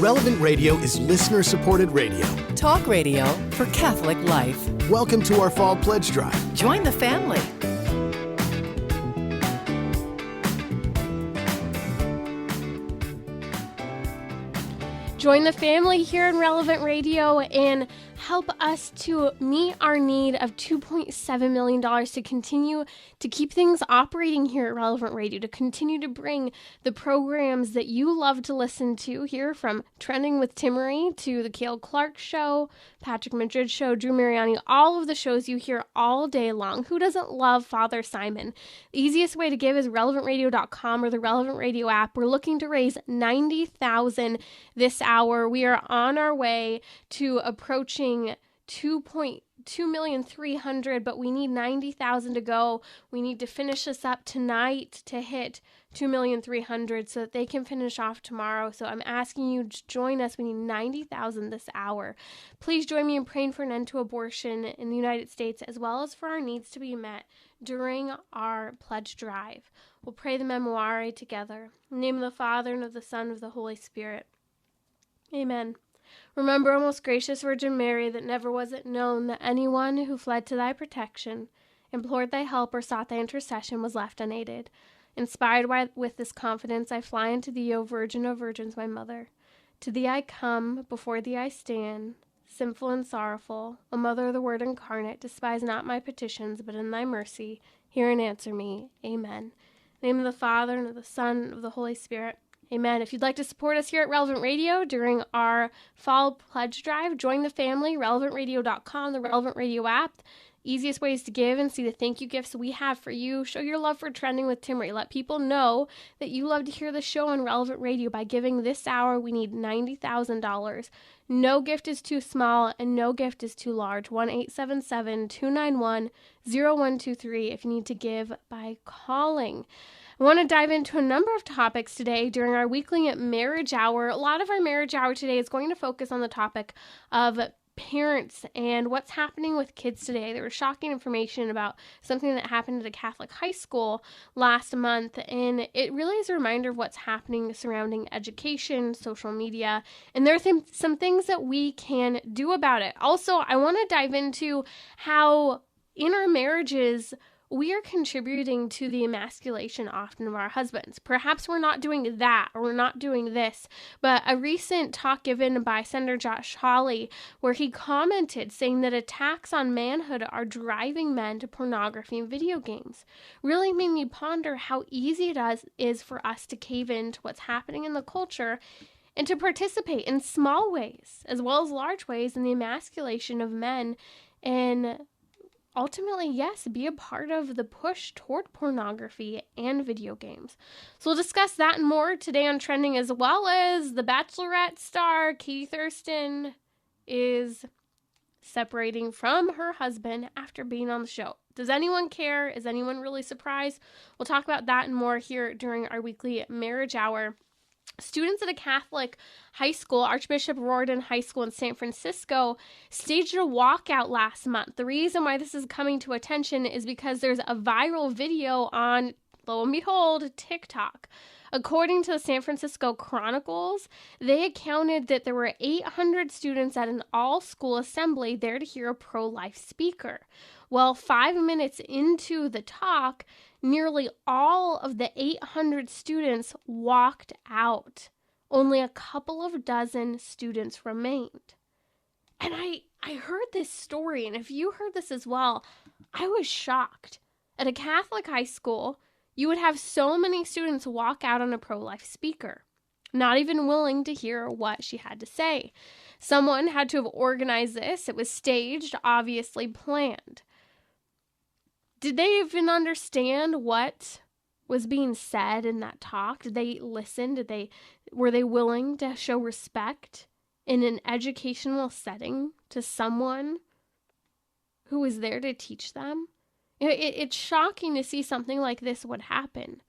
Relevant Radio is listener-supported radio. Talk radio for Catholic life. Welcome to our Fall Pledge Drive. Join the family. Join the family here in Relevant Radio and help us to meet our need of $2.7 million to continue to keep things operating here at Relevant Radio, to continue to bring the programs that you love to listen to here, from Trending with Timmerie to the Cale Clark Show, Patrick Madrid Show, Drew Mariani, all of the shows you hear all day long. Who doesn't love Father Simon? The easiest way to give is relevantradio.com or the Relevant Radio app. We're looking to raise $90,000 this hour. We are on our way to approaching $2.3 million, but we need $90,000 to go. We need to finish this up tonight to hit $2,300,000 so that they can finish off tomorrow. So I'm asking you to join us. We need $90,000 this hour. Please join me in praying for an end to abortion in the United States, as well as for our needs to be met during our pledge drive. We'll pray the Memoire together. In the name of the Father, and of the Son, and of the Holy Spirit. Amen. Remember, O most gracious Virgin Mary, that never was it known that anyone who fled to thy protection, implored thy help, or sought thy intercession was left unaided. Inspired with this confidence, I fly unto thee, O Virgin of Virgins, my mother. To thee I come, before thee I stand, sinful and sorrowful. O Mother of the Word incarnate, despise not my petitions, but in thy mercy hear and answer me. Amen. In the name of the Father, and of the Son, and of the Holy Spirit. Amen. If you'd like to support us here at Relevant Radio during our Fall Pledge Drive, join the family, relevantradio.com, the Relevant Radio app. Easiest ways to give and see the thank you gifts we have for you. Show your love for Trending with Timmerie. Let people know that you love to hear the show on Relevant Radio. By giving this hour, we need $90,000. No gift is too small and no gift is too large. 1-877-291-0123 if you need to give by calling. I want to dive into a number of topics today during our weekly marriage hour. A lot of our marriage hour today is going to focus on the topic of parents and what's happening with kids today. There was shocking information about something that happened at a Catholic high school last month, and it really is a reminder of what's happening surrounding education, social media, and there are some things that we can do about it. Also, I want to dive into how in our marriages, we are contributing to the emasculation often of our husbands. Perhaps we're not doing that or we're not doing this, but a recent talk given by Senator Josh Hawley where he commented saying that attacks on manhood are driving men to pornography and video games really made me ponder how easy it is for us to cave into what's happening in the culture and to participate in small ways as well as large ways in the emasculation of men, and ultimately, yes, be a part of the push toward pornography and video games. So we'll discuss that and more today on Trending, as well as the Bachelorette star Katie Thurston is separating from her husband after being on the show. Does anyone care? Is anyone really surprised? We'll talk about that and more here during our weekly marriage hour. Students at a Catholic high school, Archbishop Roridan High School in San Francisco, staged a walkout last month. The reason why this is coming to attention is because there's a viral video on, lo and behold, TikTok. According to the San Francisco Chronicles, they accounted that there were 800 students at an all-school assembly there to hear a pro-life speaker. Well, 5 minutes into the talk, nearly all of the 800 students walked out. Only a couple of dozen students remained. And I heard this story, and if you heard this as well, I was shocked. At a Catholic high school, you would have so many students walk out on a pro-life speaker, not even willing to hear what she had to say. Someone had to have organized this. It was staged, obviously planned. Did they even understand what was being said in that talk? Did they listen? Were they willing to show respect in an educational setting to someone who was there to teach them? It's shocking to see something like this would happen.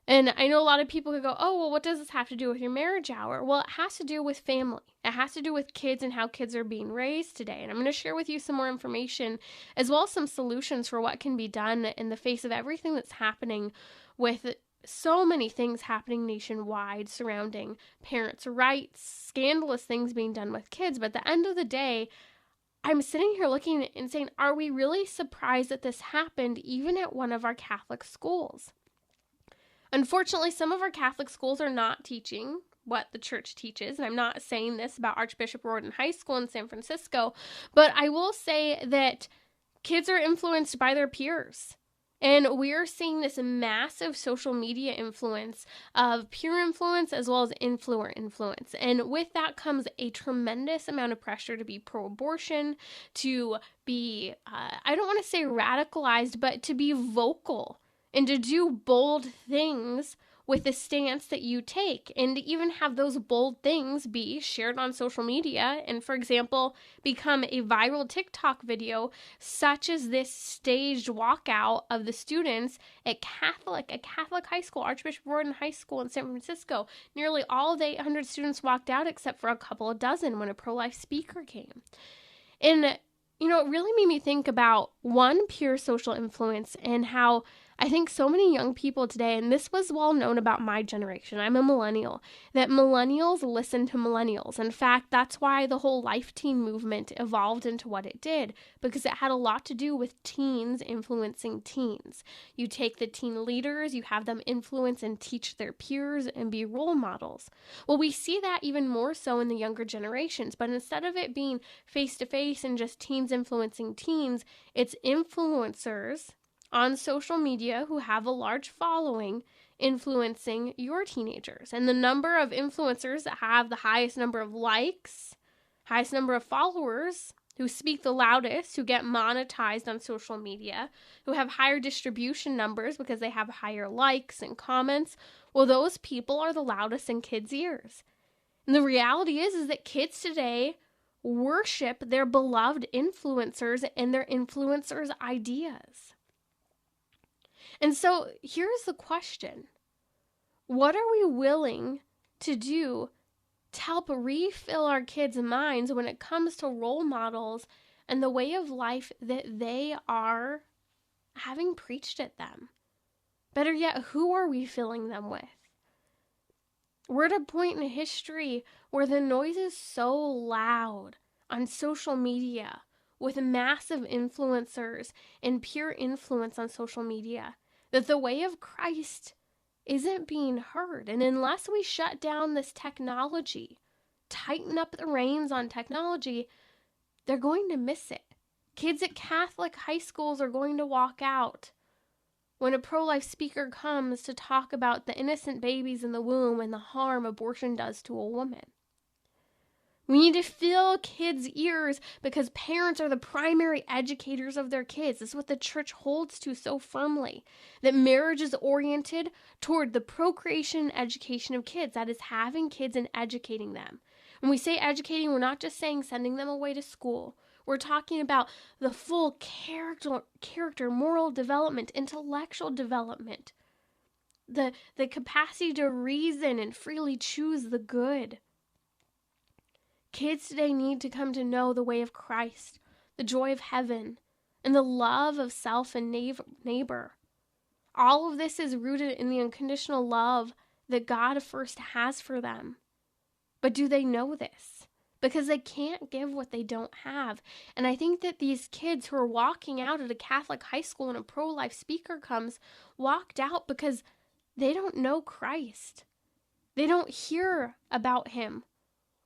And I know a lot of people could go, oh, well, what does this have to do with your marriage hour? Well, it has to do with family. It has to do with kids and how kids are being raised today. And I'm going to share with you some more information as well as some solutions for what can be done in the face of everything that's happening with so many things happening nationwide surrounding parents' rights, scandalous things being done with kids. But at the end of the day, I'm sitting here looking and saying, are we really surprised that this happened even at one of our Catholic schools? Unfortunately, some of our Catholic schools are not teaching what the church teaches. And I'm not saying this about Archbishop Rorden High School in San Francisco, but I will say that kids are influenced by their peers. And we're seeing this massive social media influence of peer influence as well as influencer influence. And with that comes a tremendous amount of pressure to be pro-abortion, to be, I don't want to say radicalized, but to be vocal and to do bold things with the stance that you take, and to even have those bold things be shared on social media and, for example, become a viral TikTok video, such as this staged walkout of the students at a Catholic high school, Archbishop Rorden High School in San Francisco. Nearly all of the 800 students walked out except for a couple of dozen when a pro-life speaker came. And, it really made me think about, one, pure social influence, and how I think so many young people today, and this was well known about my generation, I'm a millennial, that millennials listen to millennials. In fact, that's why the whole Life Teen movement evolved into what it did, because it had a lot to do with teens influencing teens. You take the teen leaders, you have them influence and teach their peers and be role models. Well, we see that even more so in the younger generations, but instead of it being face-to-face and just teens influencing teens, it's influencers on social media who have a large following influencing your teenagers. And the number of influencers that have the highest number of likes, highest number of followers, who speak the loudest, who get monetized on social media, who have higher distribution numbers because they have higher likes and comments, well, those people are the loudest in kids' ears. And the reality is that kids today worship their beloved influencers and their influencers' ideas. And so here's the question. What are we willing to do to help refill our kids' minds when it comes to role models and the way of life that they are having preached at them? Better yet, who are we filling them with? We're at a point in history where the noise is so loud on social media with massive influencers and peer influence on social media that the way of Christ isn't being heard. And unless we shut down this technology, tighten up the reins on technology, they're going to miss it. Kids at Catholic high schools are going to walk out when a pro-life speaker comes to talk about the innocent babies in the womb and the harm abortion does to a woman. We need to fill kids' ears because parents are the primary educators of their kids. This is what the church holds to so firmly, that marriage is oriented toward the procreation and education of kids. That is having kids and educating them. When we say educating, we're not just saying sending them away to school. We're talking about the full character, moral development, intellectual development, the capacity to reason and freely choose the good. Kids today need to come to know the way of Christ, the joy of heaven, and the love of self and neighbor. All of this is rooted in the unconditional love that God first has for them. But do they know this? Because they can't give what they don't have. And I think that these kids who are walking out at a Catholic high school and a pro-life speaker comes, walked out because they don't know Christ. They don't hear about him.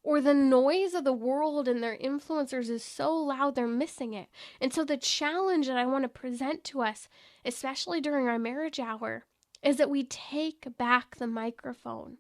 Or the noise of the world and their influencers is so loud they're missing it. And so the challenge that I want to present to us, especially during our marriage hour, is that we take back the microphone.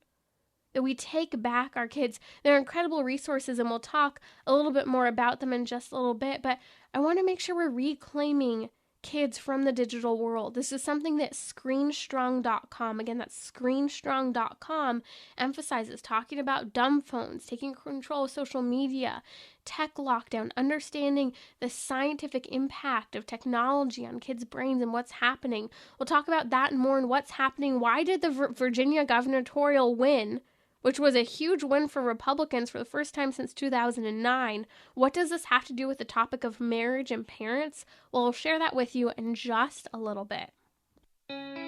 That we take back our kids. They're incredible resources, and we'll talk a little bit more about them in just a little bit. But I want to make sure we're reclaiming kids from the digital world. This is something that screenstrong.com, again, that's screenstrong.com, emphasizes, talking about dumb phones, taking control of social media, tech lockdown, understanding the scientific impact of technology on kids' brains and what's happening. We'll talk about that and more and what's happening. Why did the Virginia gubernatorial win, which was a huge win for Republicans for the first time since 2009. What does this have to do with the topic of marriage and parents? Well, I'll share that with you in just a little bit.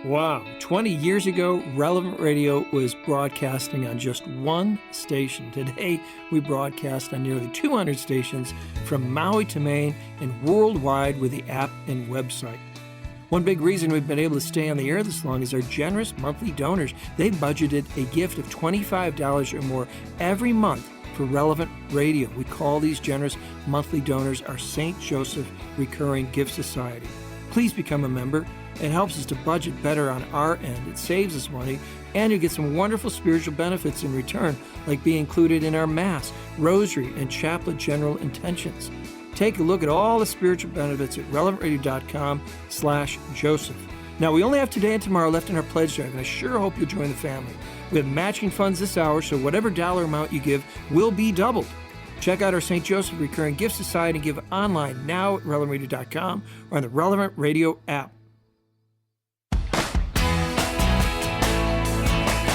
Wow, 20 years ago, Relevant Radio was broadcasting on just one station. Today, we broadcast on nearly 200 stations from Maui to Maine and worldwide with the app and website. One big reason we've been able to stay on the air this long is our generous monthly donors. They've budgeted a gift of $25 or more every month for Relevant Radio. We call these generous monthly donors our St. Joseph Recurring Gift Society. Please become a member. It helps us to budget better on our end. It saves us money, and you get some wonderful spiritual benefits in return, like being included in our Mass, Rosary, and Chaplet General Intentions. Take a look at all the spiritual benefits at relevantradio.com/Joseph. Now, we only have today and tomorrow left in our pledge drive, and I sure hope you'll join the family. We have matching funds this hour, so whatever dollar amount you give will be doubled. Check out our St. Joseph Recurring Gift Society and give online now at relevantradio.com or on the Relevant Radio app.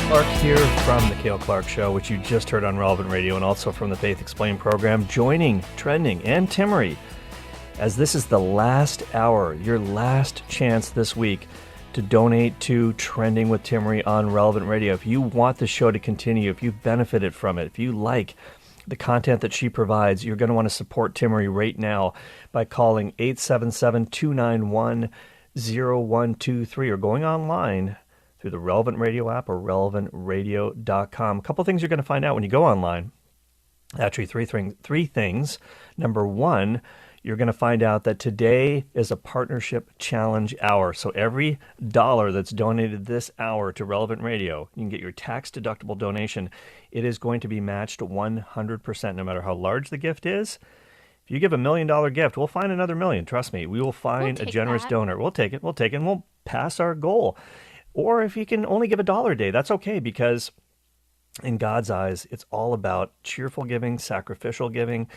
Clark here from The Cale Clark Show, which you just heard on Relevant Radio, and also from the Faith Explained program, joining Trending and Timmerie, as this is the last hour, your last chance this week to donate to Trending with Timmerie on Relevant Radio. If you want the show to continue, if you've benefited from it, if you like the content that she provides, you're going to want to support Timmerie right now by calling 877-291-0123 or going online through the Relevant Radio app or relevantradio.com. A couple things you're going to find out when you go online. Actually, three things. Number one, you're going to find out that today is a partnership challenge hour. So every dollar that's donated this hour to Relevant Radio, you can get your tax-deductible donation. It is going to be matched 100%, no matter how large the gift is. If you give $1 million gift, we'll find another million. Trust me, we will find a generous donor. We'll take it, and we'll pass our goal. Or if you can only give $1 a day, that's okay, because in God's eyes, it's all about cheerful giving, sacrificial giving.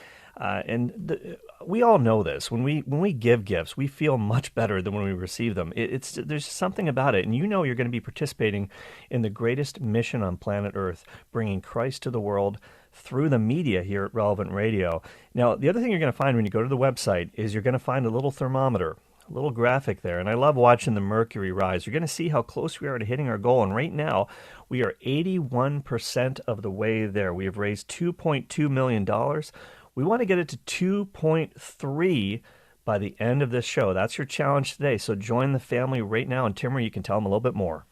We all know this. When we give gifts, we feel much better than when we receive them. There's something about it. And you know you're going to be participating in the greatest mission on planet Earth, bringing Christ to the world through the media here at Relevant Radio. Now, the other thing you're going to find when you go to the website is you're going to find a little thermometer, a little graphic there, and I love watching the mercury rise. You're going to see how close we are to hitting our goal, and right now we are 81% of the way there. We have raised $2.2 million. We want to get it to 2.3 by the end of this show. That's your challenge today, so join the family right now, and Timmerie, you can tell them a little bit more.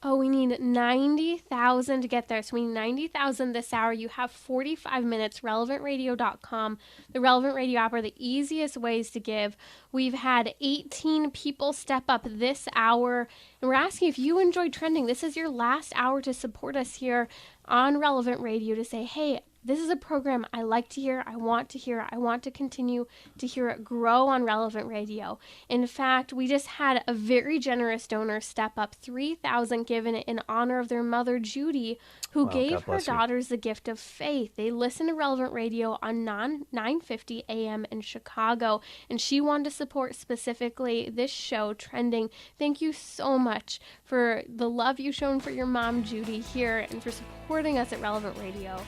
Oh, we need 90,000 to get there. So we need 90,000 this hour. You have 45 minutes. relevantradio.com. The Relevant Radio app are the easiest ways to give. We've had 18 people step up this hour. And we're asking if you enjoyed Trending. This is your last hour to support us here on Relevant Radio, to say, hey, this is a program I like to hear, I want to continue to hear it grow on Relevant Radio. In fact, we just had a very generous donor step up, $3,000 given in honor of their mother, Judy, who gave her daughters the gift of faith. They listen to Relevant Radio on 9:50 a.m. in Chicago, and she wanted to support specifically this show, Trending. Thank you so much for the love you've shown for your mom, Judy, here, and for supporting us at Relevant Radio.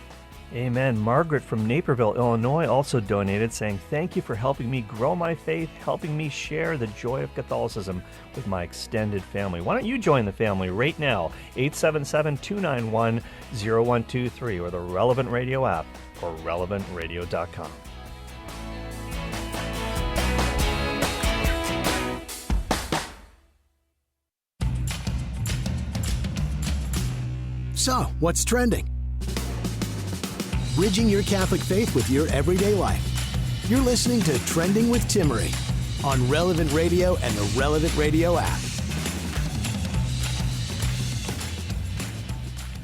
Amen. Margaret from Naperville, Illinois also donated, saying, thank you for helping me grow my faith, helping me share the joy of Catholicism with my extended family. Why don't you join the family right now? 877-291-0123 or the Relevant Radio app or relevantradio.com. So, what's trending? Bridging your Catholic faith with your everyday life. You're listening to Trending with Timmerie on Relevant Radio and the Relevant Radio app.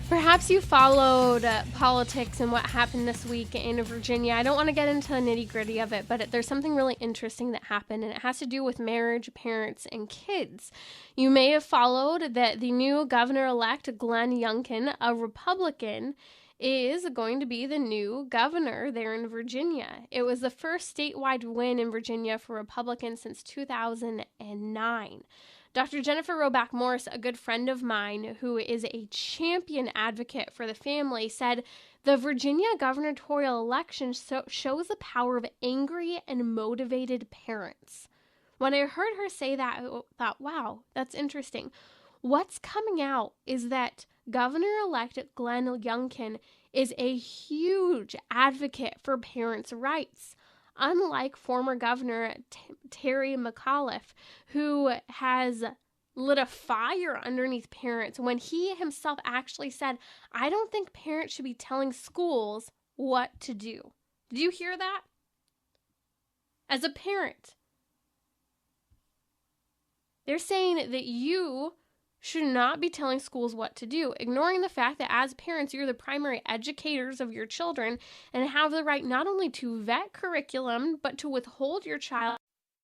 Perhaps you followed politics and what happened this week in Virginia. I don't want to get into the nitty-gritty of it, but there's something really interesting that happened, and it has to do with marriage, parents, and kids. You may have followed that the new governor-elect, Glenn Youngkin, a Republican, is going to be the new governor there in Virginia. It was the first statewide win in Virginia for Republicans since 2009. Dr. Jennifer Roback Morse, a good friend of mine who is a champion advocate for the family, said the Virginia gubernatorial election shows the power of angry and motivated parents. When I heard her say that, I thought, wow, that's interesting. What's coming out is that Governor-elect Glenn Youngkin is a huge advocate for parents' rights, unlike former Governor Terry McAuliffe, who has lit a fire underneath parents when he himself actually said, I don't think parents should be telling schools what to do. Did you hear that? As a parent, they're saying that you should not be telling schools what to do, ignoring the fact that as parents, you're the primary educators of your children and have the right not only to vet curriculum, but to withhold your child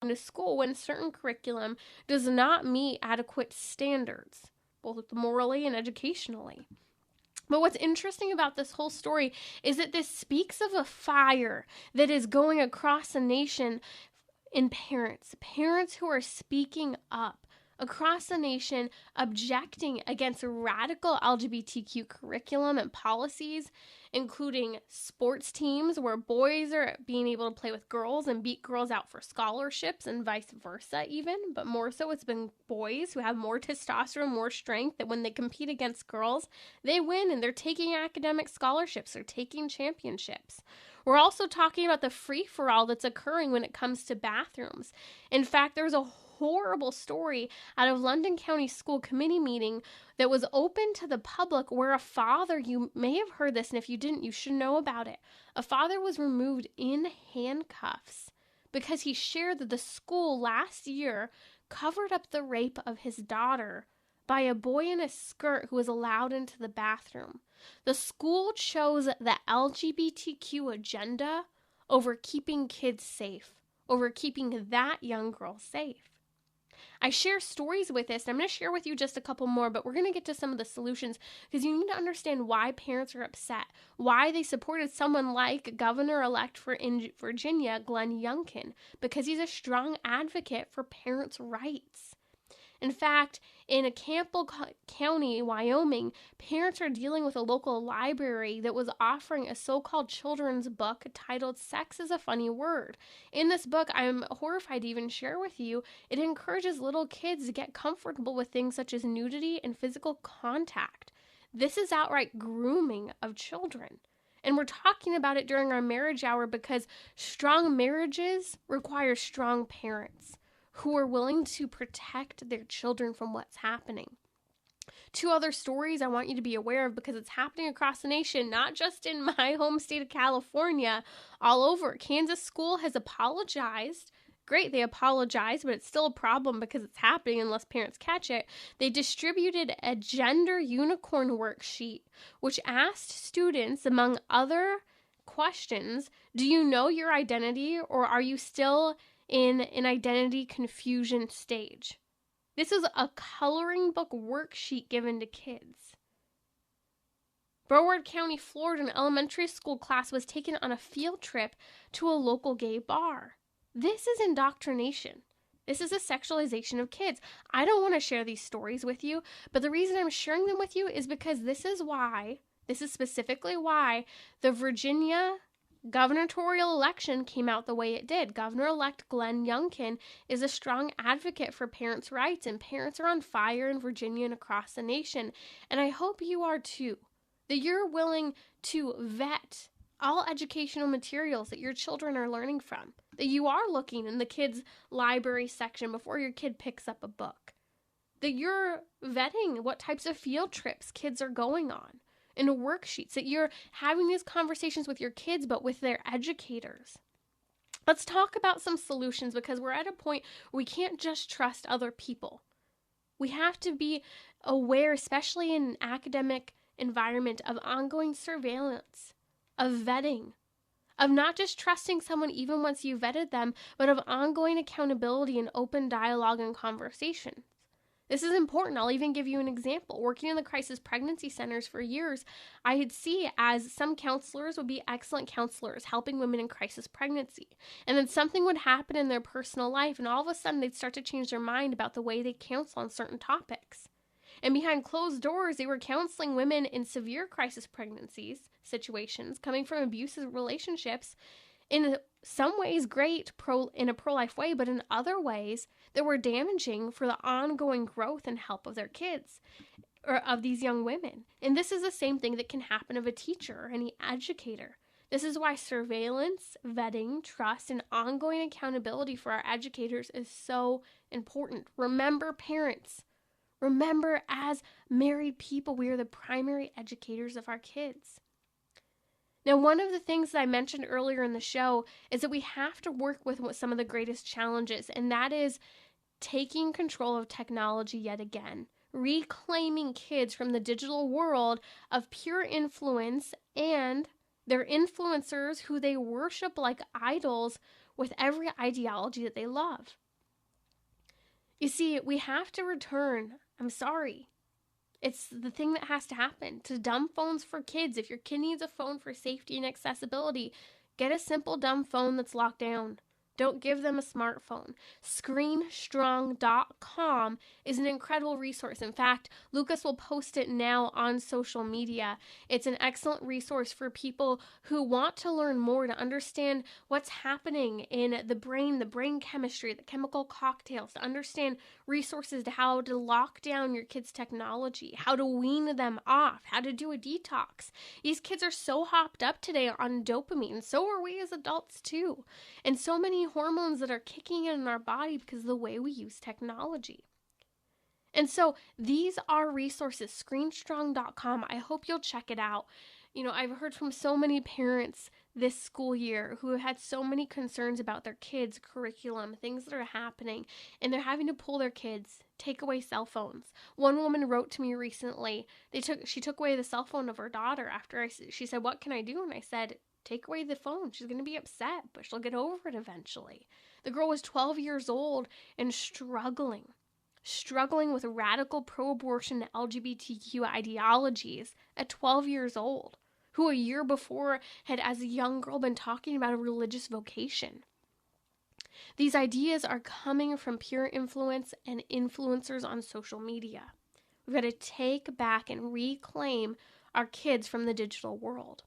to school when certain curriculum does not meet adequate standards, both morally and educationally. But what's interesting about this whole story is that this speaks of a fire that is going across the nation in parents who are speaking up across the nation, objecting against radical LGBTQ curriculum and policies, including sports teams where boys are being able to play with girls and beat girls out for scholarships and vice versa even, but more so it's been boys who have more testosterone, more strength, that when they compete against girls, they win and they're taking academic scholarships, they're taking championships. We're also talking about the free-for-all that's occurring when it comes to bathrooms. In fact, there's a horrible story out of London County School Committee meeting that was open to the public where a father, you may have heard this, and if you didn't, you should know about it. A father was removed in handcuffs because he shared that the school last year covered up the rape of his daughter by a boy in a skirt who was allowed into the bathroom. The school chose the LGBTQ agenda over keeping kids safe, over keeping that young girl safe. I share stories with this, and I'm going to share with you just a couple more, but we're going to get to some of the solutions because you need to understand why parents are upset, why they supported someone like Governor-elect for Virginia, Glenn Youngkin, because he's a strong advocate for parents' rights. In fact, in Campbell County, Wyoming, parents are dealing with a local library that was offering a so-called children's book titled Sex is a Funny Word. In this book, I'm horrified to even share with you, it encourages little kids to get comfortable with things such as nudity and physical contact. This is outright grooming of children. And we're talking about it during our marriage hour because strong marriages require strong parents who are willing to protect their children from what's happening. Two other stories I want you to be aware of because it's happening across the nation, not just in my home state of California, all over. Kansas school has apologized. Great, they apologized, but it's still a problem because it's happening unless parents catch it. They distributed a gender unicorn worksheet, which asked students, among other questions, do you know your identity or are you still in an identity confusion stage? This is a coloring book worksheet given to kids. Broward County, Florida, an elementary school class was taken on a field trip to a local gay bar. This is indoctrination. This is a sexualization of kids. I don't want to share these stories with you, but the reason I'm sharing them with you is because this is specifically why the Virginia gubernatorial election came out the way it did. Governor-elect Glenn Youngkin is a strong advocate for parents' rights, and parents are on fire in Virginia and across the nation. And I hope you are too, that you're willing to vet all educational materials that your children are learning from, that you are looking in the kids' library section before your kid picks up a book, that you're vetting what types of field trips kids are going on, in worksheets, that you're having these conversations with your kids, but with their educators. Let's talk about some solutions because we're at a point where we can't just trust other people. We have to be aware, especially in an academic environment, of ongoing surveillance, of vetting, of not just trusting someone even once you vetted them, but of ongoing accountability and open dialogue and conversation. This is important. I'll even give you an example. Working in the crisis pregnancy centers for years, I had seen as some counselors would be excellent counselors helping women in crisis pregnancy. And then something would happen in their personal life, and all of a sudden they'd start to change their mind about the way they counsel on certain topics. And behind closed doors, they were counseling women in severe crisis pregnancies situations coming from abusive relationships In some ways great in a pro-life way, but in other ways that were damaging for the ongoing growth and help of their kids or of these young women. And this is the same thing that can happen of a teacher or any educator. This is why surveillance, vetting, trust, and ongoing accountability for our educators is so important. Remember, parents, remember, as married people, we are the primary educators of our kids. Now, one of the things that I mentioned earlier in the show is that we have to work with some of the greatest challenges, and that is taking control of technology yet again, reclaiming kids from the digital world of pure influence and their influencers who they worship like idols with every ideology that they love. You see, we have to return, I'm sorry, it's the thing that has to happen, to dumb phones for kids. If your kid needs a phone for safety and accessibility, get a simple dumb phone that's locked down. Don't give them a smartphone. ScreenStrong.com is an incredible resource. In fact, Lucas will post it now on social media. It's an excellent resource for people who want to learn more, to understand what's happening in the brain chemistry, the chemical cocktails, to understand resources to how to lock down your kids' technology, how to wean them off, how to do a detox. These kids are so hopped up today on dopamine. So are we as adults too. And so many hormones that are kicking in our body because of the way we use technology. And so these are resources, ScreenStrong.com. I hope you'll check it out. You know, I've heard from so many parents this school year who have had so many concerns about their kids' curriculum, things that are happening, and they're having to pull their kids, take away cell phones. One woman wrote to me recently, she took away the cell phone of her daughter after she said, "What can I do?" And I said, "Take away the phone. She's going to be upset, but she'll get over it eventually." The girl was 12 years old and struggling with radical pro-abortion LGBTQ ideologies at 12 years old, who a year before had, as a young girl, been talking about a religious vocation. These ideas are coming from pure influence and influencers on social media. We've got to take back and reclaim our kids from the digital world.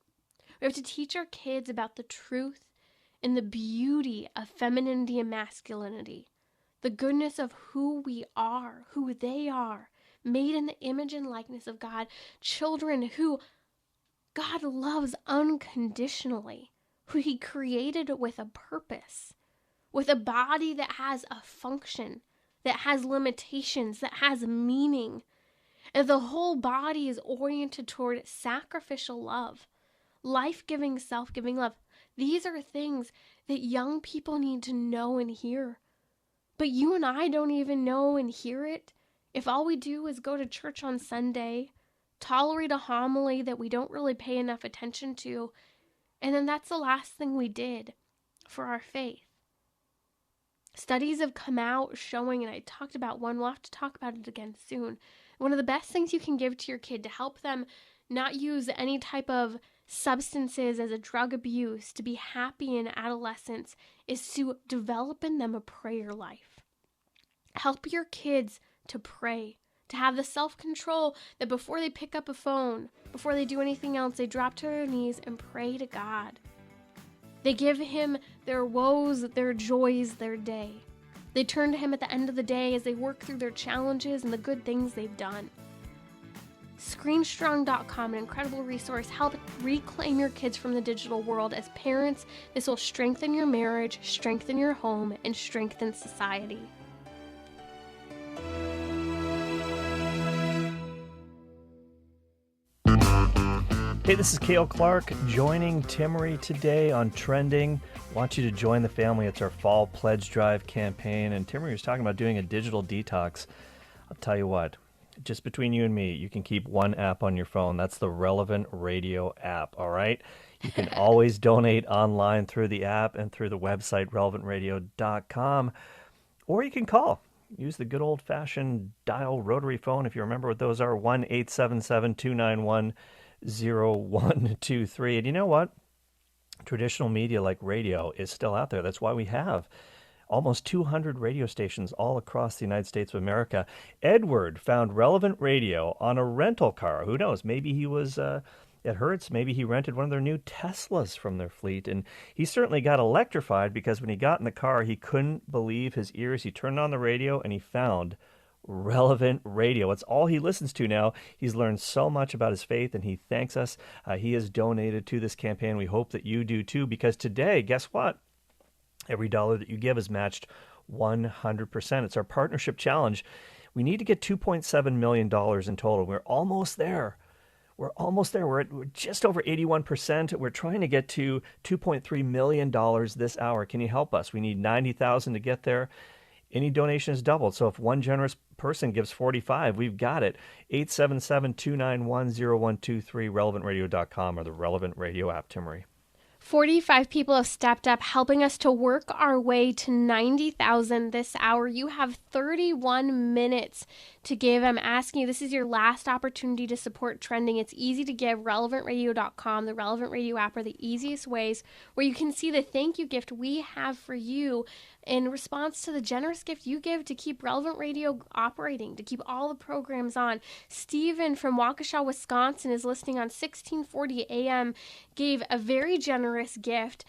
We have to teach our kids about the truth and the beauty of femininity and masculinity, the goodness of who we are, who they are, made in the image and likeness of God, children who God loves unconditionally, who He created with a purpose, with a body that has a function, that has limitations, that has meaning. And the whole body is oriented toward sacrificial love, life-giving, self-giving love. These are things that young people need to know and hear. But you and I don't even know and hear it if all we do is go to church on Sunday, tolerate a homily that we don't really pay enough attention to, and then that's the last thing we did for our faith. Studies have come out showing, and I talked about one, we'll have to talk about it again soon, one of the best things you can give to your kid to help them not use any type of substances as a drug abuse, to be happy in adolescence, is to develop in them a prayer life. Help your kids to pray, to have the self-control that before they pick up a phone, before they do anything else, they drop to their knees and pray to God. They give Him their woes, their joys, their day. They turn to Him at the end of the day as they work through their challenges and the good things they've done. ScreenStrong.com, an incredible resource. Help reclaim your kids from the digital world. As parents, this will strengthen your marriage, strengthen your home, and strengthen society. Hey, this is Cale Clark joining Timmerie today on Trending. I want you to join the family. It's our Fall Pledge Drive campaign, and Timmerie was talking about doing a digital detox. I'll tell you what, just between you and me, you can keep one app on your phone. That's the Relevant Radio app, all right? You can always donate online through the app and through the website, relevantradio.com, or you can call. Use the good old-fashioned dial rotary phone, if you remember what those are, 1-877-291-0123. And you know what? Traditional media like radio is still out there. That's why we have almost 200 radio stations all across the United States of America. Edward found Relevant Radio on a rental car. Who knows? Maybe he was at Hertz, maybe he rented one of their new Teslas from their fleet. And he certainly got electrified because when he got in the car, he couldn't believe his ears. He turned on the radio and he found Relevant Radio. It's all he listens to now. He's learned so much about his faith, and he thanks us. He has donated to this campaign. We hope that you do too, because today, guess what? Every dollar that you give is matched 100%. It's our partnership challenge. We need to get $2.7 million in total. We're almost there. We're just over 81%. We're trying to get to $2.3 million this hour. Can you help us? We need 90,000 to get there. Any donation is doubled. So if one generous person gives 45, we've got it. 877-291-0123, relevantradio.com, or the Relevant Radio app, Timmerie. 45 people have stepped up, helping us to work our way to 90,000 this hour. You have 31 minutes to give. I'm asking you, this is your last opportunity to support Trending. It's easy to give. relevantradio.com, the Relevant Radio app are the easiest ways where you can see the thank you gift we have for you in response to the generous gift you give to keep Relevant Radio operating, to keep all the programs on. Stephen from Waukesha, Wisconsin is listening on 1640 AM, gave a very generous gift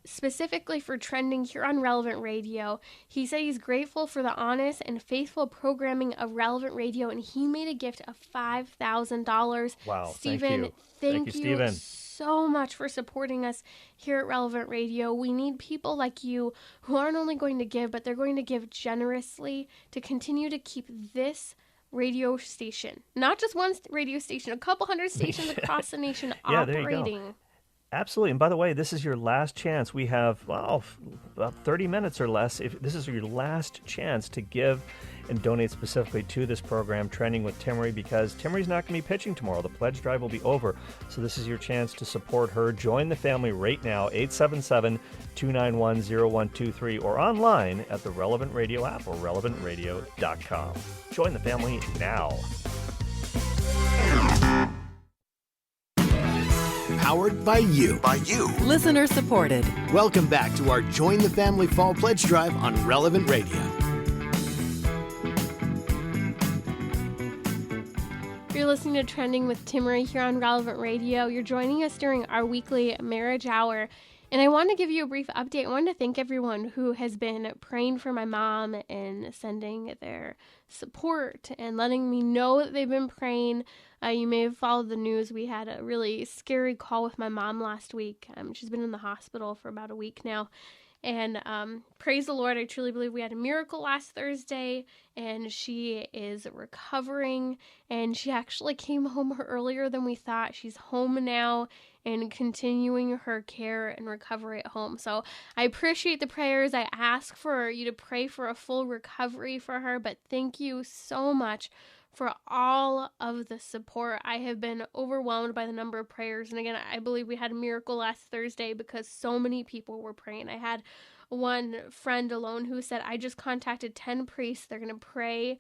specifically for Trending here on Relevant Radio. He said he's grateful for the honest and faithful programming of Relevant Radio, and he made a gift of $5,000. Wow, Stephen, thank you, Stephen. So much for supporting us here at Relevant Radio. We need people like you who aren't only going to give, but they're going to give generously to continue to keep this radio station, not just one radio station, a couple hundred stations across the nation operating. There you go. Absolutely. And by the way, this is your last chance. We have, about 30 minutes or less. If this is your last chance to give and donate specifically to this program, Trending with Timmerie, because Timmerie's not going to be pitching tomorrow. The pledge drive will be over. So this is your chance to support her. Join the family right now, 877-291-0123, or online at the Relevant Radio app or relevantradio.com. Join the family now. Powered by you. Listener supported. Welcome back to our Join the Family Fall Pledge Drive on Relevant Radio. You're listening to Trending with Timmerie here on Relevant Radio. You're joining us during our weekly marriage hour. And I want to give you a brief update. I want to thank everyone who has been praying for my mom and sending their support and letting me know that they've been praying. You may have followed the news. We had a really scary call with my mom last week. She's been in the hospital for about a week now. And praise the Lord, I truly believe we had a miracle last Thursday, and she is recovering, and she actually came home earlier than we thought. She's home now and continuing her care and recovery at home. So I appreciate the prayers. I ask for you to pray for a full recovery for her, but thank you so much for all of the support. I have been overwhelmed by the number of prayers. And again, I believe we had a miracle last Thursday because so many people were praying. I had one friend alone who said, I just contacted 10 priests. They're going to pray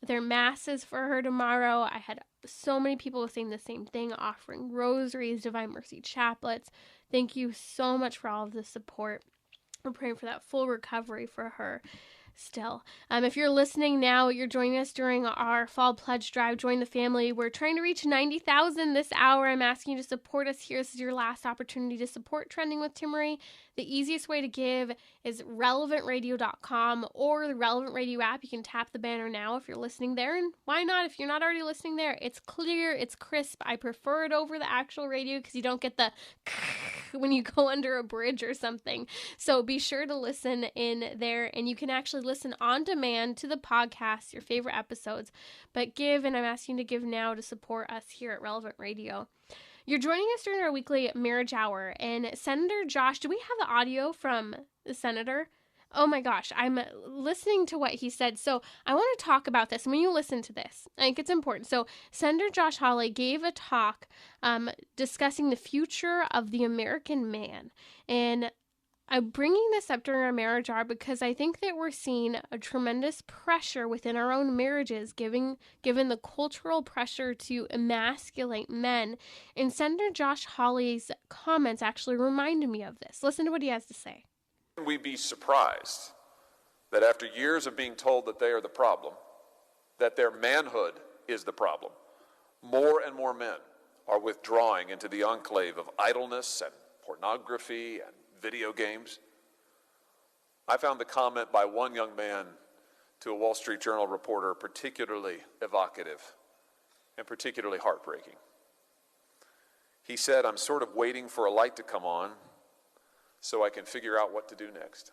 their masses for her tomorrow. I had so many people saying the same thing, offering rosaries, Divine Mercy chaplets. Thank you so much for all of the support. We're praying for that full recovery for her. Still, if you're listening now, you're joining us during our fall pledge drive. Join the family. We're trying to reach 90,000 this hour. I'm asking you to support us here. This is your last opportunity to support Trending with Timmerie. The easiest way to give is relevantradio.com or the Relevant Radio app. You can tap the banner now if you're listening there. And why not? If you're not already listening there, it's clear, it's crisp. I prefer it over the actual radio because you don't get the when you go under a bridge or something. So be sure to listen in there, and you can actually listen on demand to the podcast, your favorite episodes. But give, and I'm asking you to give now to support us here at Relevant Radio. You're joining us during our weekly marriage hour, and Senator Josh, do we have the audio from the senator? Oh my gosh, I'm listening to what he said. So I want to talk about this. When you listen to this, I think it's important. So Senator Josh Hawley gave a talk discussing the future of the American man. And I'm bringing this up during our marriage hour because I think that we're seeing a tremendous pressure within our own marriages, given the cultural pressure to emasculate men. And Senator Josh Hawley's comments actually reminded me of this. Listen to what he has to say. We be surprised that after years of being told that they are the problem, that their manhood is the problem, more and more men are withdrawing into the enclave of idleness and pornography and video games. I found the comment by one young man to a Wall Street Journal reporter particularly evocative and particularly heartbreaking. He said, "I'm sort of waiting for a light to come on so I can figure out what to do next."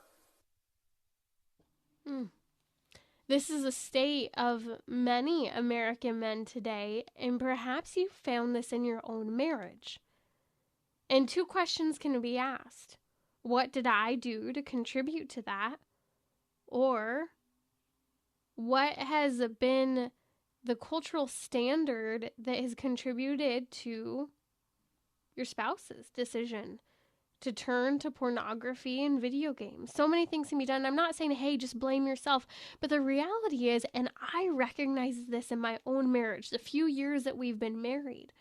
This is a state of many American men today, and perhaps you found this in your own marriage. And two questions can be asked. What did I do to contribute to that? Or what has been the cultural standard that has contributed to your spouse's decision to turn to pornography and video games? So many things can be done. I'm not saying, hey, just blame yourself. But the reality is, and I recognize this in my own marriage, the few years that we've been married,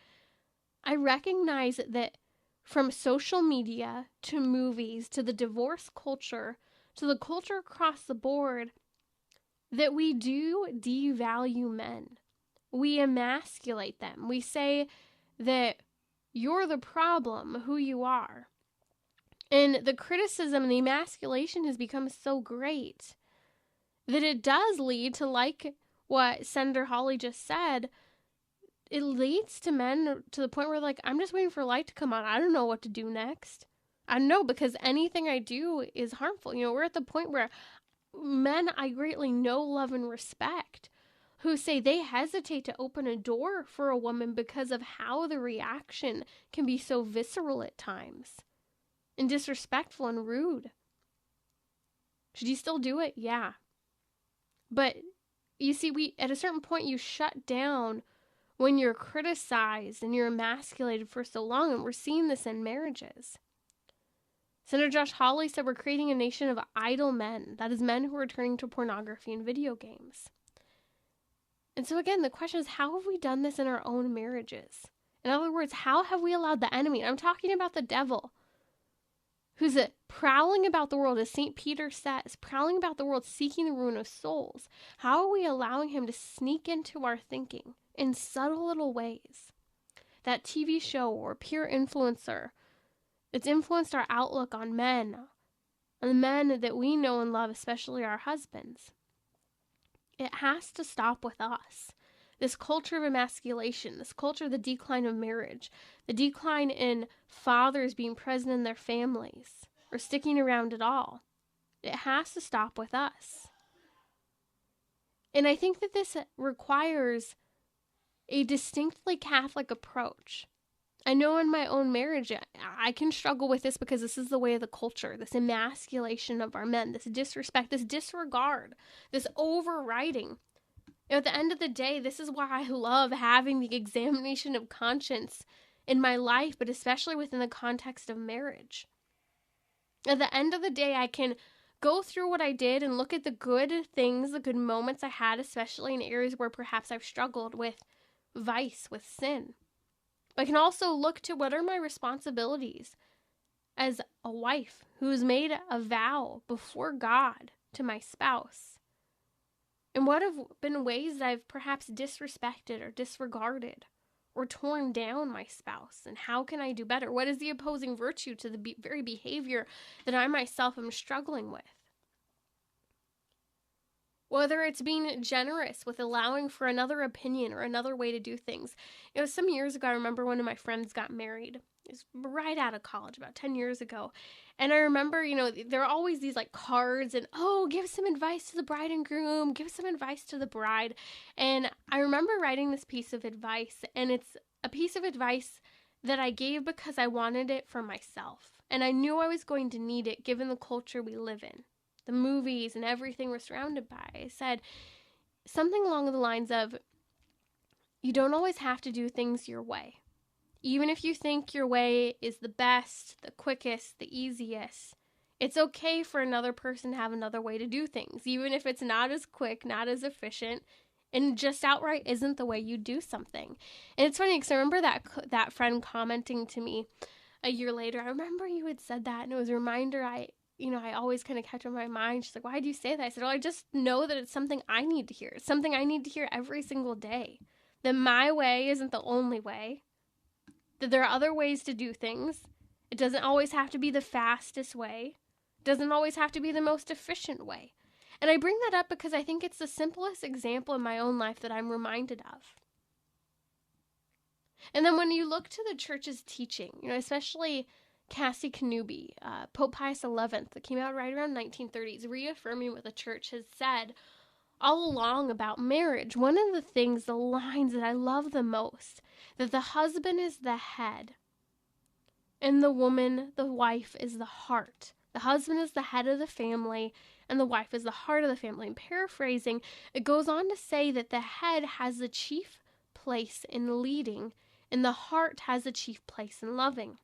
I recognize that from social media to movies to the divorce culture to the culture across the board, that we do devalue men. We emasculate them. We say that you're the problem, who you are. And the criticism and the emasculation has become so great that it does lead to, like what Senator Hawley just said, it leads to men to the point where, like, I'm just waiting for light to come on. I don't know what to do next. I know, because anything I do is harmful. You know, we're at the point where men I greatly know, love, and respect who say they hesitate to open a door for a woman because of how the reaction can be so visceral at times and disrespectful and rude. Should you still do it? Yeah. But you see, at a certain point you shut down when you're criticized and you're emasculated for so long, and we're seeing this in marriages. Senator Josh Hawley said we're creating a nation of idle men. That is, men who are turning to pornography and video games. And so again, the question is, how have we done this in our own marriages? In other words, how have we allowed the enemy, and I'm talking about the devil, who's prowling about the world, as St. Peter says, prowling about the world, seeking the ruin of souls. How are we allowing him to sneak into our thinking in subtle little ways? That TV show or peer influencer, it's influenced our outlook on men, on the men that we know and love, especially our husbands. It has to stop with us. This culture of emasculation, this culture of the decline of marriage, the decline in fathers being present in their families or sticking around at all. It has to stop with us. And I think that this requires a distinctly Catholic approach. I know in my own marriage, I can struggle with this because this is the way of the culture, this emasculation of our men, this disrespect, this disregard, this overriding. At the end of the day, this is why I love having the examination of conscience in my life, but especially within the context of marriage. At the end of the day, I can go through what I did and look at the good things, the good moments I had, especially in areas where perhaps I've struggled with vice, with sin. But I can also look to what are my responsibilities as a wife who's made a vow before God to my spouse. And what have been ways that I've perhaps disrespected or disregarded or torn down my spouse? And how can I do better? What is the opposing virtue to the very behavior that I myself am struggling with? Whether it's being generous with allowing for another opinion or another way to do things. You know, some years ago, I remember one of my friends got married. It was right out of college, about 10 years ago. And I remember, you know, there are always these like cards and, oh, give some advice to the bride and groom, give some advice to the bride. And I remember writing this piece of advice, and it's a piece of advice that I gave because I wanted it for myself. And I knew I was going to need it given the culture we live in, the movies and everything we're surrounded by. I said something along the lines of, you don't always have to do things your way. Even if you think your way is the best, the quickest, the easiest, it's okay for another person to have another way to do things, even if it's not as quick, not as efficient, and just outright isn't the way you do something. And it's funny because I remember that friend commenting to me a year later, I remember you had said that, and it was a reminder I always kind of kept in my mind. She's like, why do you say that? I said, well, I just know that it's something I need to hear. It's something I need to hear every single day. That my way isn't the only way. that there are other ways to do things. It doesn't always have to be the fastest way. It doesn't always have to be the most efficient way. And I bring that up because I think it's the simplest example in my own life that I'm reminded of. And then when you look to the church's teaching, especially Cassie Knuby, Pope Pius XI, that came out right around 1930s, reaffirming what the church has said all along about marriage. One of the lines that I love the most, that the husband is the head, and the woman, the wife, is the heart. The husband is the head of the family, and the wife is the heart of the family. And paraphrasing, it goes on to say that the head has the chief place in leading, and the heart has the chief place in loving.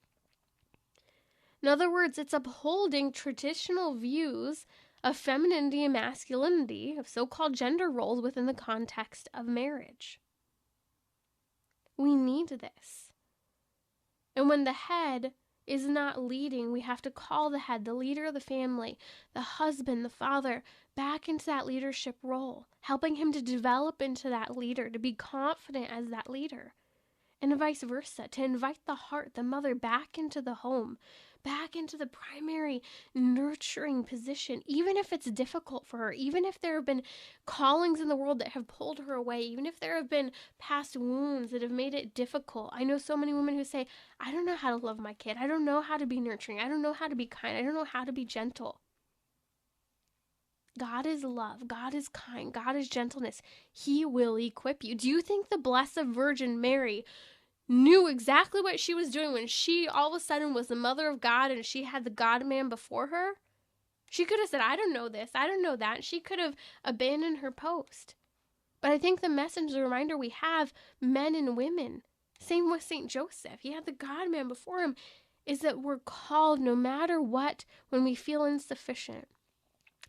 In other words, it's upholding traditional views of femininity and masculinity, of so-called gender roles within the context of marriage. We need this. And when the head is not leading, we have to call the head, the leader of the family, the husband, the father, back into that leadership role, helping him to develop into that leader, to be confident as that leader. And vice versa, to invite the heart, the mother, back into the home, back into the primary nurturing position, even if it's difficult for her, even if there have been callings in the world that have pulled her away, even if there have been past wounds that have made it difficult. I know so many women who say, I don't know how to love my kid. I don't know how to be nurturing. I don't know how to be kind. I don't know how to be gentle. God is love. God is kind. God is gentleness. He will equip you. Do you think the Blessed Virgin Mary knew exactly what she was doing when she all of a sudden was the mother of God and she had the God-man before her? She could have said, I don't know this, I don't know that. She could have abandoned her post. But I think the message, the reminder we have, men and women, same with St. Joseph, he had the God-man before him, is that we're called no matter what when we feel insufficient,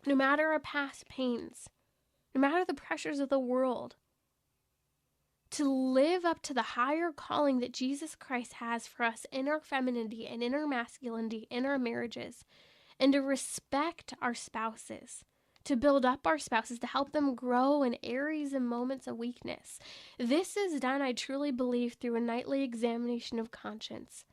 no matter our past pains, no matter the pressures of the world, to live up to the higher calling that Jesus Christ has for us in our femininity and in our masculinity, in our marriages, and to respect our spouses, to build up our spouses, to help them grow in areas and moments of weakness. This is done, I truly believe, through a nightly examination of conscience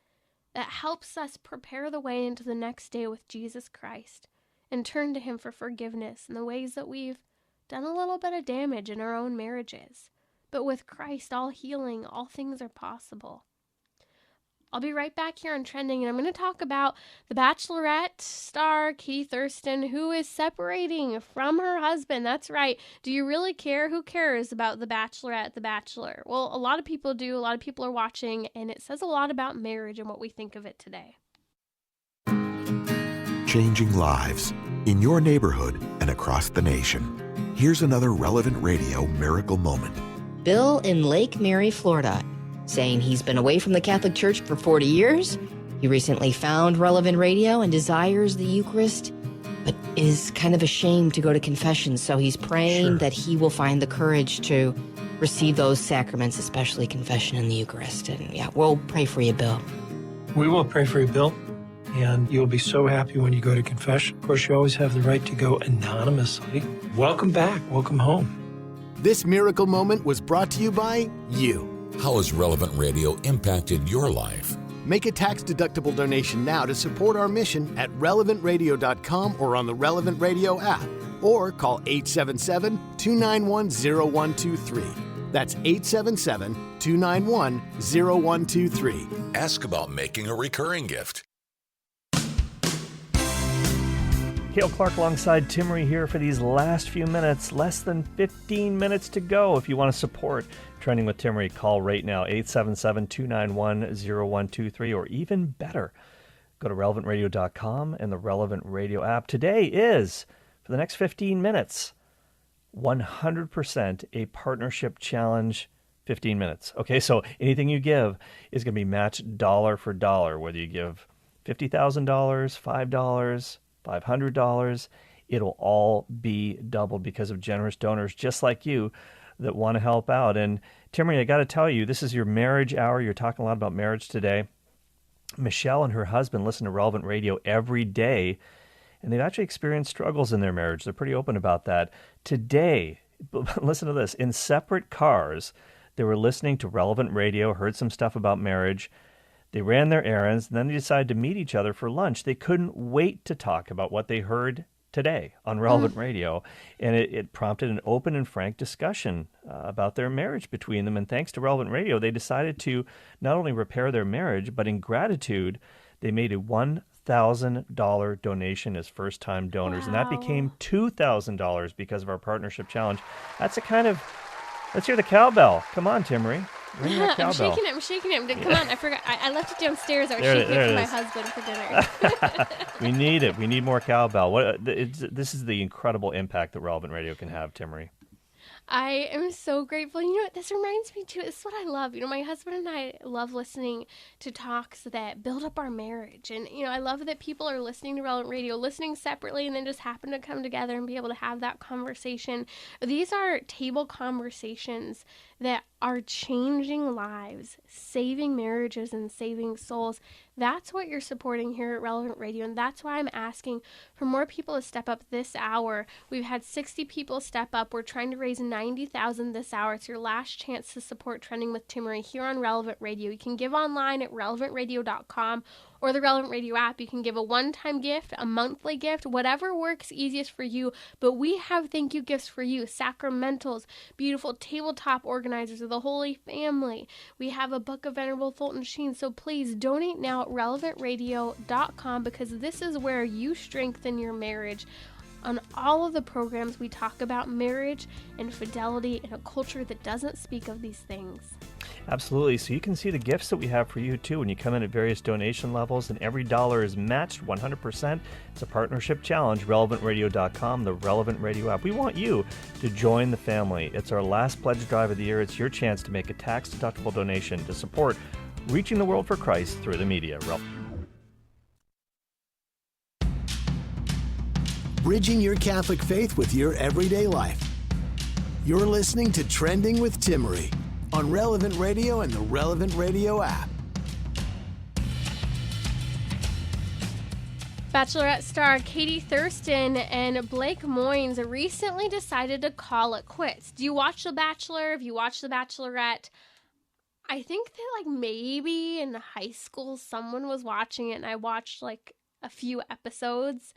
that helps us prepare the way into the next day with Jesus Christ and turn to him for forgiveness in the ways that we've done a little bit of damage in our own marriages. But with Christ, all healing, all things are possible. I'll be right back here on Trending, and I'm going to talk about the Bachelorette star, Katie Thurston, who is separating from her husband. That's right. Do you really care? Who cares about the Bachelorette, the Bachelor? Well, a lot of people do. A lot of people are watching, and it says a lot about marriage and what we think of it today. Changing lives in your neighborhood and across the nation. Here's another Relevant Radio miracle moment. Bill in Lake Mary, Florida, saying he's been away from the Catholic Church for 40 years. He recently found Relevant Radio and desires the Eucharist, but is kind of ashamed to go to confession. So he's praying that he will find the courage to receive those sacraments, especially confession and the Eucharist. And yeah, we'll pray for you, Bill. We will pray for you, Bill, and you'll be so happy when you go to confession. Of course, you always have the right to go anonymously. Welcome back. Welcome home. This miracle moment was brought to you by you. How has Relevant Radio impacted your life? Make a tax-deductible donation now to support our mission at relevantradio.com or on the Relevant Radio app, or call 877-291-0123. That's 877-291-0123. Ask about making a recurring gift. Cale Clark alongside Timmerie here for these last few minutes. Less than 15 minutes to go. If you want to support Trending with Timmerie, call right now, 877-291-0123, or even better, go to relevantradio.com and the Relevant Radio app. Today is, for the next 15 minutes, 100% a partnership challenge 15 minutes. Okay, so anything you give is going to be matched dollar for dollar, whether you give $50,000, $5, $500, it'll all be doubled because of generous donors just like you that want to help out. And Timmerie, I got to tell you, this is your marriage hour. You're talking a lot about marriage today. Michelle and her husband listen to Relevant Radio every day, and they've actually experienced struggles in their marriage. They're pretty open about that. Today, listen to this, in separate cars, they were listening to Relevant Radio, heard some stuff about marriage. They ran their errands, and then they decided to meet each other for lunch. They couldn't wait to talk about what they heard today on Relevant Radio, and it prompted an open and frank discussion about their marriage between them. And thanks to Relevant Radio, they decided to not only repair their marriage, but in gratitude, they made a $1,000 donation as first-time donors, and that became $2,000 because of our partnership challenge. That's a kind of, let's hear the cowbell. Come on, Timmerie. Ring that cowbell. I'm shaking it. Come on, I forgot. I left it downstairs. I was shaking it for my husband for dinner. We need it. We need more cowbell. This is the incredible impact that Relevant Radio can have, Timmerie. I am so grateful. You know what? This reminds me, too. It's what I love. You know, my husband and I love listening to talks that build up our marriage. And, you know, I love that people are listening to Relevant Radio, listening separately, and then just happen to come together and be able to have that conversation. These are table conversations that are changing lives, saving marriages, and saving souls. That's what you're supporting here at Relevant Radio, and that's why I'm asking for more people to step up this hour. We've had 60 people step up. We're trying to raise $90,000 this hour. It's your last chance to support Trending with Timmerie here on Relevant Radio. You can give online at relevantradio.com or the Relevant Radio app. You can give a one-time gift, a monthly gift, whatever works easiest for you. But we have thank you gifts for you, sacramentals, beautiful tabletop organizers of the Holy Family. We have a book of Venerable Fulton Sheen. So please donate now at relevantradio.com, because this is where you strengthen your marriage. On all of the programs, we talk about marriage and fidelity in a culture that doesn't speak of these things. Absolutely. So you can see the gifts that we have for you, too, when you come in at various donation levels, and every dollar is matched 100%. It's a partnership challenge, relevantradio.com, the Relevant Radio app. We want you to join the family. It's our last pledge drive of the year. It's your chance to make a tax-deductible donation to support reaching the world for Christ through the media. Bridging your Catholic faith with your everyday life. You're listening to Trending with Timmerie on Relevant Radio and the Relevant Radio app. Bachelorette star Katie Thurston and Blake Moynes recently decided to call it quits. Do you watch The Bachelor? Have you watched The Bachelorette? I think that maybe in high school someone was watching it, and I watched a few episodes.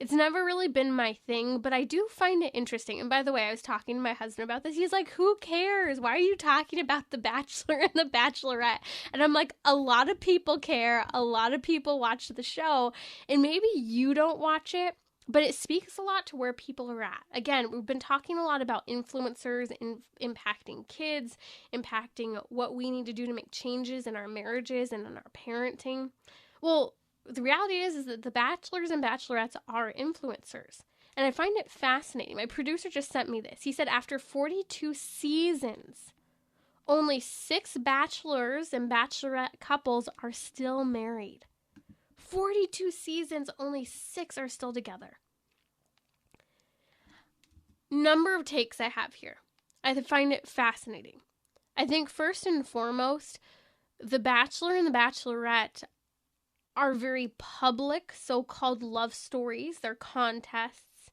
It's never really been my thing, but I do find it interesting. And by the way, I was talking to my husband about this. He's like, who cares? Why are you talking about The Bachelor and The Bachelorette? And I'm like, a lot of people care. A lot of people watch the show. And maybe you don't watch it, but it speaks a lot to where people are at. Again, we've been talking a lot about influencers impacting kids, impacting what we need to do to make changes in our marriages and in our parenting. Well, the reality is that the bachelors and bachelorettes are influencers. And I find it fascinating. My producer just sent me this. He said after 42 seasons, only 6 bachelors and bachelorette couples are still married. 42 seasons, only 6 are still together. Number of takes I have here. I find it fascinating. I think first and foremost, the Bachelor and the Bachelorette are very public so-called love stories. They're contests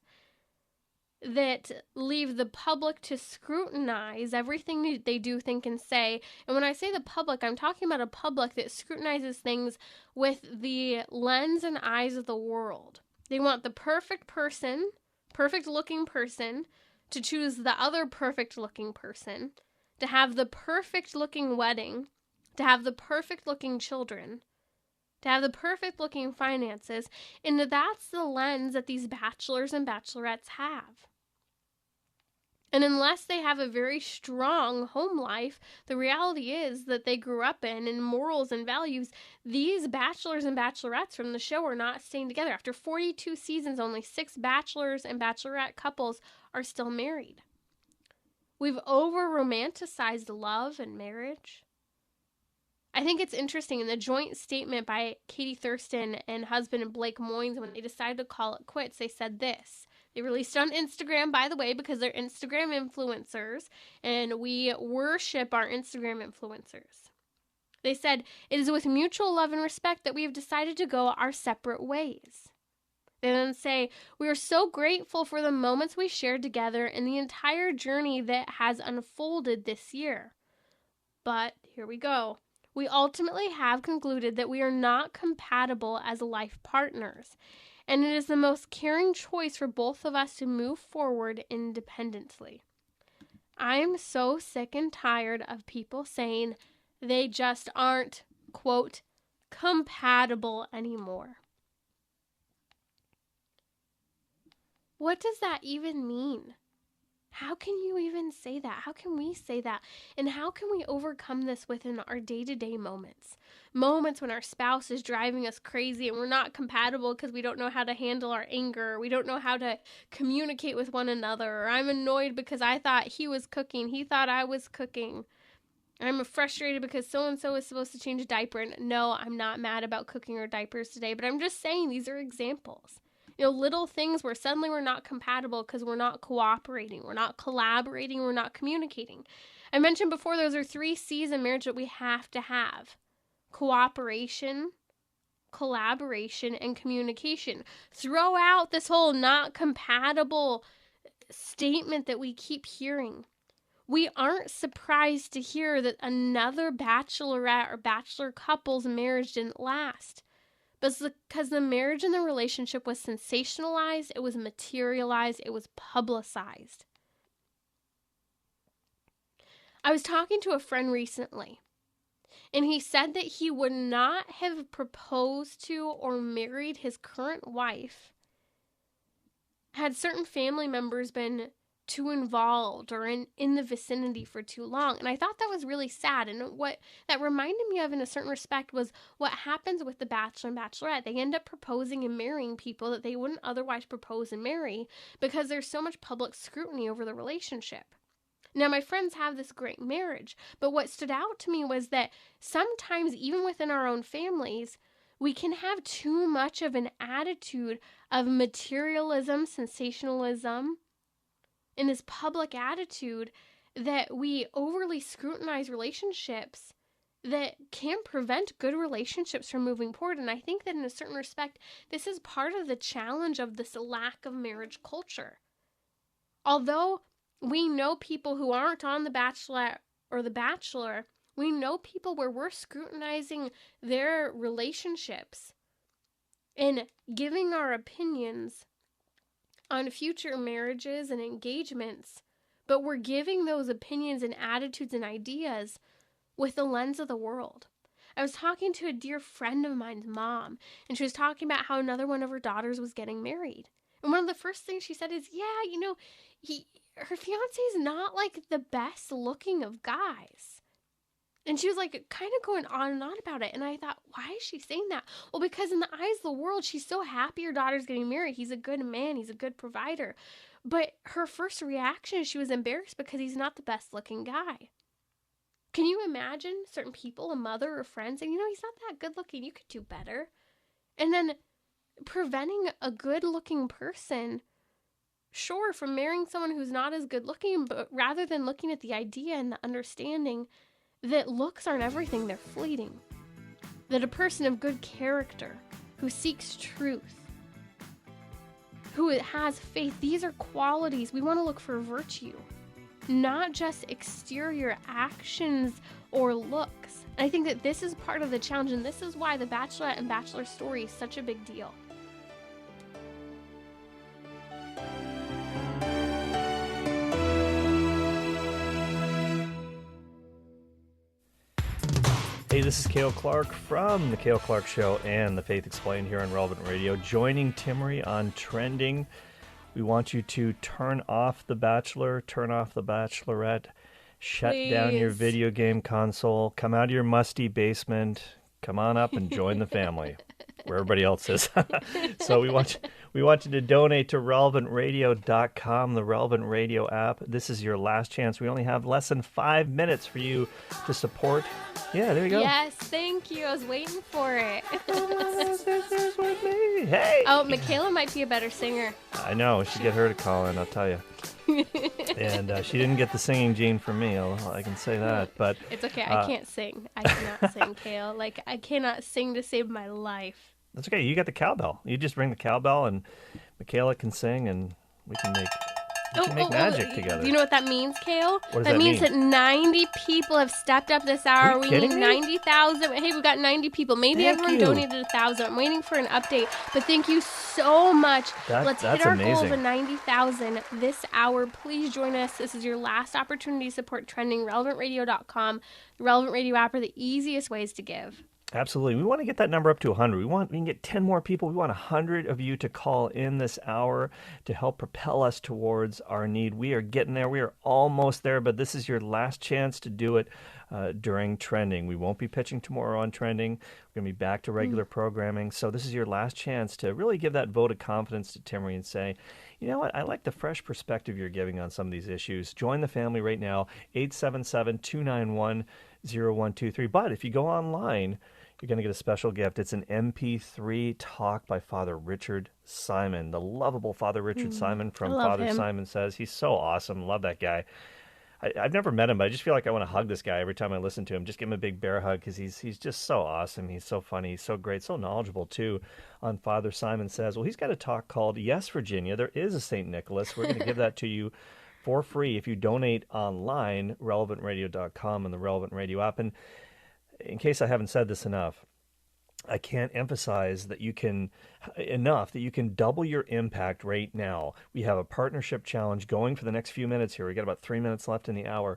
that leave the public to scrutinize everything they do, think, and say. And when I say the public, I'm talking about a public that scrutinizes things with the lens and eyes of the world. They want the perfect person, perfect-looking person, to choose the other perfect-looking person, to have the perfect-looking wedding, to have the perfect-looking children, to have the perfect-looking finances, and that's the lens that these bachelors and bachelorettes have. And unless they have a very strong home life, the reality is that they grew up in morals and values, these bachelors and bachelorettes from the show are not staying together. After 42 seasons, only 6 bachelors and bachelorette couples are still married. We've over-romanticized love and marriage. I think it's interesting in the joint statement by Katie Thurston and husband Blake Moynes, when they decided to call it quits, they said this. They released it on Instagram, by the way, because they're Instagram influencers, and we worship our Instagram influencers. They said, "It is with mutual love and respect that we have decided to go our separate ways." They then say, "We are so grateful for the moments we shared together and the entire journey that has unfolded this year. But," here we go, We ultimately have concluded that we are not compatible as life partners, and it is the most caring choice for both of us to move forward independently. I am so sick and tired of people saying they just aren't, quote, compatible anymore. What does that even mean? How can you even say that? How can we say that? And how can we overcome this within our day-to-day moments? Moments when our spouse is driving us crazy and we're not compatible because we don't know how to handle our anger. Or we don't know how to communicate with one another. Or I'm annoyed because I thought he was cooking. He thought I was cooking. I'm frustrated because so-and-so is supposed to change a diaper. And no, I'm not mad about cooking or diapers today. But I'm just saying these are examples. Little things where suddenly we're not compatible because we're not cooperating, we're not collaborating, we're not communicating. I mentioned before, those are 3 C's in marriage that we have to have. Cooperation, collaboration, and communication. Throw out this whole not compatible statement that we keep hearing. We aren't surprised to hear that another bachelorette or bachelor couple's marriage didn't last. But it's because the marriage and the relationship was sensationalized, it was materialized, it was publicized. I was talking to a friend recently, and he said that he would not have proposed to or married his current wife had certain family members been too involved or in the vicinity for too long. And I thought that was really sad. And what that reminded me of in a certain respect was what happens with the Bachelor and Bachelorette. They end up proposing and marrying people that they wouldn't otherwise propose and marry because there's so much public scrutiny over the relationship. Now, my friends have this great marriage, but what stood out to me was that sometimes even within our own families, we can have too much of an attitude of materialism, sensationalism, in this public attitude that we overly scrutinize relationships that can prevent good relationships from moving forward. And I think that in a certain respect, this is part of the challenge of this lack of marriage culture. Although we know people who aren't on The Bachelorette or The Bachelor, we know people where we're scrutinizing their relationships and giving our opinions on future marriages and engagements, but we're giving those opinions and attitudes and ideas with the lens of the world. I was talking to a dear friend of mine's mom, and she was talking about how another one of her daughters was getting married. And one of the first things she said is, her fiance is not like the best looking of guys. And she was like kind of going on and on about it. And I thought, why is she saying that? Well, because in the eyes of the world, she's so happy her daughter's getting married. He's a good man. He's a good provider. But her first reaction is she was embarrassed because he's not the best looking guy. Can you imagine certain people, a mother or friends, saying, he's not that good looking. You could do better. And then preventing a good looking person, sure, from marrying someone who's not as good looking, but rather than looking at the idea and the understanding that looks aren't everything, they're fleeting. That a person of good character, who seeks truth, who has faith, these are qualities. We want to look for virtue, not just exterior actions or looks. And I think that this is part of the challenge, and this is why the Bachelorette and Bachelor story is such a big deal. Hey, this is Cale Clark from The Cale Clark Show and The Faith Explained here on Relevant Radio, joining Timmerie on Trending. We want you to turn off The Bachelor, turn off The Bachelorette, shut down your video game console, come out of your musty basement, come on up and join the family, where everybody else is. So we want you to donate to relevantradio.com, the Relevant Radio app. This is your last chance. We only have less than 5 minutes for you to support. Yeah, there you go. Yes, thank you. I was waiting for it. Hey! Oh, Michaela might be a better singer. I know. We should get her to call in, I'll tell you. And she didn't get the singing gene from me. I can say that. But it's okay. I can't sing. I cannot sing, Cale. I cannot sing to save my life. That's okay. You got the cowbell. You just ring the cowbell, and Michaela can sing, and we can make We can make magic together. Do you know what that means, Kale? What does that means mean? that 90 people have stepped up this hour. Are you We kidding need me? 90,000. Hey, we've got 90 people. Maybe Thank everyone you. donated 1,000. I'm waiting for an update. But thank you so much. Let's hit That's our goal of amazing. 90,000 this hour. Please join us. This is your last opportunity to support Trending. RelevantRadio.com, the Relevant Radio app are the easiest ways to give. Absolutely. We want to get that number up to 100. We can get 10 more people. We want 100 of you to call in this hour to help propel us towards our need. We are getting there. We are almost there, but this is your last chance to do it during Trending. We won't be pitching tomorrow on Trending. We're going to be back to regular programming. So this is your last chance to really give that vote of confidence to Timmerie and say, you know what, I like the fresh perspective you're giving on some of these issues. Join the family right now, 877-291-0123. But if you go online, you're going to get a special gift. It's an MP3 talk by Father Richard Simon, the lovable Father Richard Simon from Father him. Simon Says. He's so awesome. Love that guy. I've never met him, but I just feel like I want to hug this guy every time I listen to him. Just give him a big bear hug because he's just so awesome. He's so funny. He's so great, so knowledgeable, too, on Father Simon Says. Well, he's got a talk called Yes, Virginia. There is a St. Nicholas. We're going to give that to you for free if you donate online, relevantradio.com and the Relevant Radio app. And in case I haven't said this enough, I can't emphasize that you can double your impact right now. We have a partnership challenge going for the next few minutes here. We got about 3 minutes left in the hour.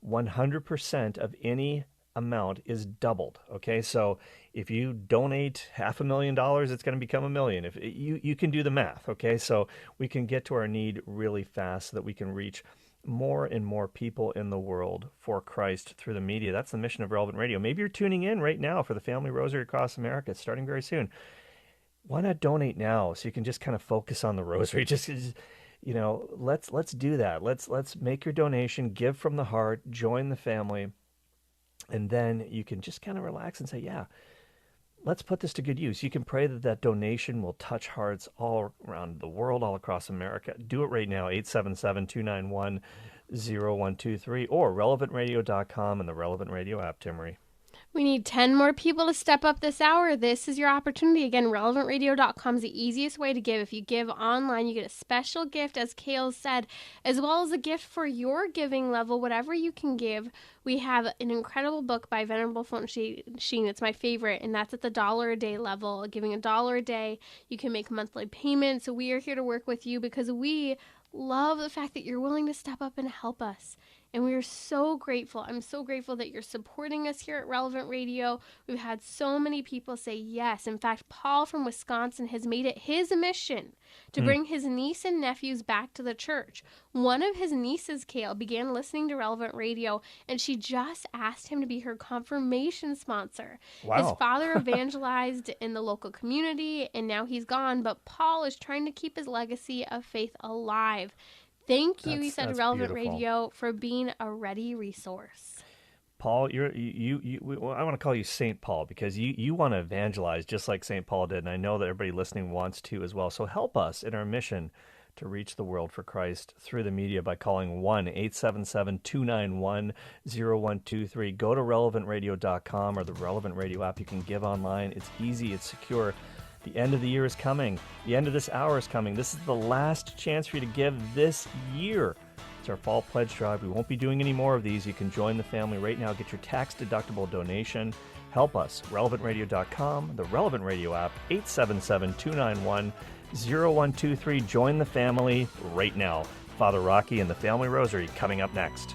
100% of any amount is doubled. Okay, so if you donate $500,000, it's going to become $1 million. If you can do the math. Okay, so we can get to our need really fast so that we can reach more and more people in the world for Christ through the media. That's the mission of Relevant Radio. Maybe you're tuning in right now for the Family Rosary across America. It's starting very soon. Why not donate now so you can just kind of focus on the rosary? Just let's do that. Let's make your donation, give from the heart, join the family, and then you can just kind of relax and say, yeah, let's put this to good use. You can pray that that donation will touch hearts all around the world, all across America. Do it right now, 877-291-0123 or relevantradio.com and the Relevant Radio app, Timmerie. We need 10 more people to step up this hour. This is your opportunity. Again, relevantradio.com is the easiest way to give. If you give online, you get a special gift, as Kale said, as well as a gift for your giving level, whatever you can give. We have an incredible book by Venerable Fulton Sheen. It's my favorite, and that's at the $1 a day level. Giving $1 a day, you can make monthly payments. So we are here to work with you because we love the fact that you're willing to step up and help us. And we are so grateful. I'm so grateful that you're supporting us here at Relevant Radio. We've had so many people say yes. In fact, Paul from Wisconsin has made it his mission to bring his niece and nephews back to the church. One of his nieces, Kale, began listening to Relevant Radio, and she just asked him to be her confirmation sponsor. Wow. His father evangelized in the local community, and now he's gone, but Paul is trying to keep his legacy of faith alive. Thank you, he said to Relevant Radio, for being a ready resource. Paul, I want to call you St. Paul because you want to evangelize just like St. Paul did, and I know that everybody listening wants to as well. So help us in our mission to reach the world for Christ through the media by calling 1-877-291-0123. Go to relevantradio.com or the Relevant Radio app. You can give online. It's easy. It's secure. The end of the year is coming. The end of this hour is coming. This is the last chance for you to give this year. It's our fall pledge drive. We won't be doing any more of these. You can join the family right now. Get your tax-deductible donation. Help us. relevantradio.com, the Relevant Radio app, 877-291-0123. Join the family right now. Father Rocky and the Family Rosary coming up next.